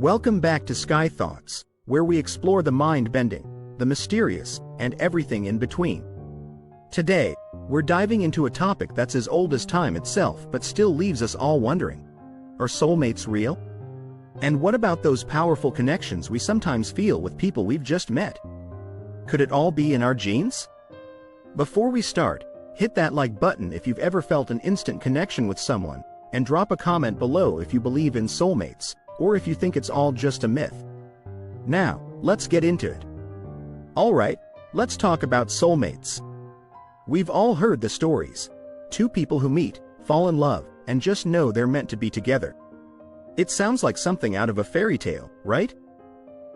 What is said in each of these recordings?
Welcome back to Sky Thoughts, where we explore the mind-bending, the mysterious, and everything in between. Today, we're diving into a topic that's as old as time itself but still leaves us all wondering. Are soulmates real? And what about those powerful connections we sometimes feel with people we've just met? Could it all be in our genes? Before we start, hit that like button if you've ever felt an instant connection with someone, and drop a comment below if you believe in soulmates, or if you think it's all just a myth. Now, let's get into it. Alright, let's talk about soulmates. We've all heard the stories. Two people who meet, fall in love, and just know they're meant to be together. It sounds like something out of a fairy tale, right?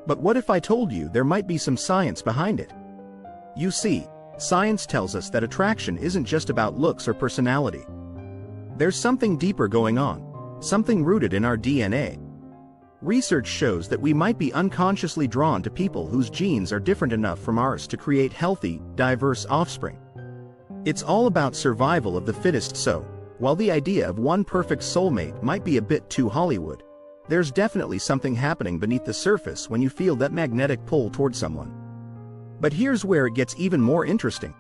But what if I told you there might be some science behind it? You see, science tells us that attraction isn't just about looks or personality. There's something deeper going on, something rooted in our DNA. Research shows that we might be unconsciously drawn to people whose genes are different enough from ours to create healthy, diverse offspring. It's all about survival of the fittest, so, while the idea of one perfect soulmate might be a bit too Hollywood, there's definitely something happening beneath the surface when you feel that magnetic pull towards someone. But here's where it gets even more interesting.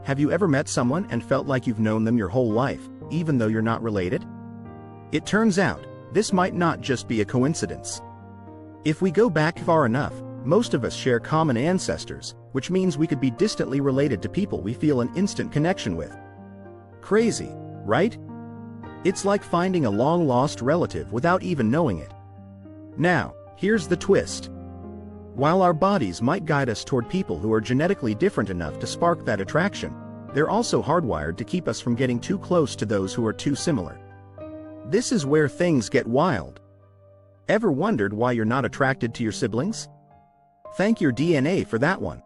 Have you ever met someone and felt like you've known them your whole life, even though you're not related? It turns out, this might not just be a coincidence. If we go back far enough, most of us share common ancestors, which means we could be distantly related to people we feel an instant connection with. Crazy, right? It's like finding a long-lost relative without even knowing it. Now, here's the twist. While our bodies might guide us toward people who are genetically different enough to spark that attraction, they're also hardwired to keep us from getting too close to those who are too similar. This is where things get wild. Ever wondered why you're not attracted to your siblings? Thank your DNA for that one.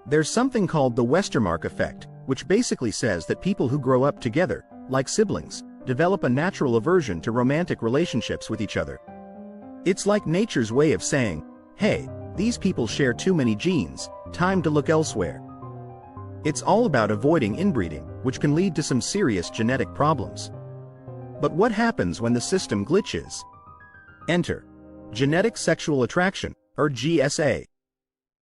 There's something called the Westermark effect, which basically says that people who grow up together, like siblings, develop a natural aversion to romantic relationships with each other. It's like nature's way of saying, hey, these people share too many genes, time to look elsewhere. It's all about avoiding inbreeding, which can lead to some serious genetic problems. But what happens when the system glitches? Enter genetic sexual attraction, or GSA.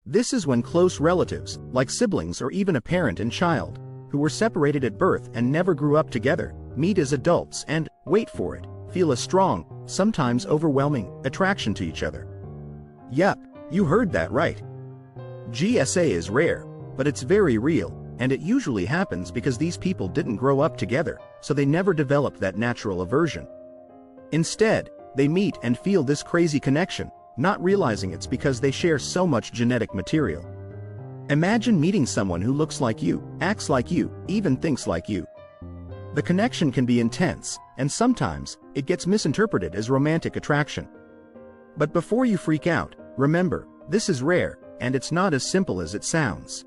This is when close relatives, like siblings or even a parent and child, who were separated at birth and never grew up together, meet as adults and, wait for it, feel a strong, sometimes overwhelming, attraction to each other. Yup, you heard that right. GSA is rare, but it's very real, and it usually happens because these people didn't grow up together, so they never developed that natural aversion. Instead, they meet and feel this crazy connection, not realizing it's because they share so much genetic material. Imagine meeting someone who looks like you, acts like you, even thinks like you. The connection can be intense, and sometimes, it gets misinterpreted as romantic attraction. But before you freak out, remember, this is rare, and it's not as simple as it sounds.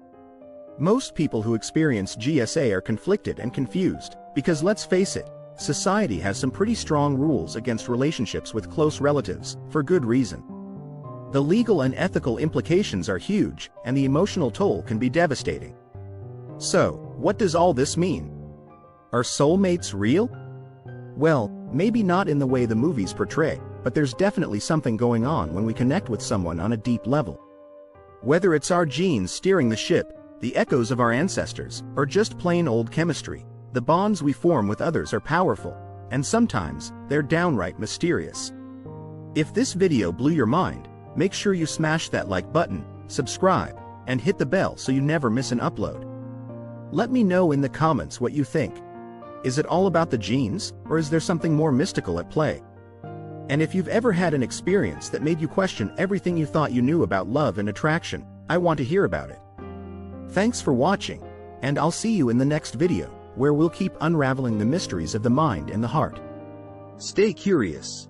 Most people who experience GSA are conflicted and confused, because let's face it, society has some pretty strong rules against relationships with close relatives, for good reason. The legal and ethical implications are huge, and the emotional toll can be devastating. So, what does all this mean? Are soulmates real? Well, maybe not in the way the movies portray, but there's definitely something going on when we connect with someone on a deep level. Whether it's our genes steering the ship, the echoes of our ancestors, or just plain old chemistry, the bonds we form with others are powerful, and sometimes, they're downright mysterious. If this video blew your mind, make sure you smash that like button, subscribe, and hit the bell so you never miss an upload. Let me know in the comments what you think. Is it all about the genes, or is there something more mystical at play? And if you've ever had an experience that made you question everything you thought you knew about love and attraction, I want to hear about it. Thanks for watching, and I'll see you in the next video, where we'll keep unraveling the mysteries of the mind and the heart. Stay curious.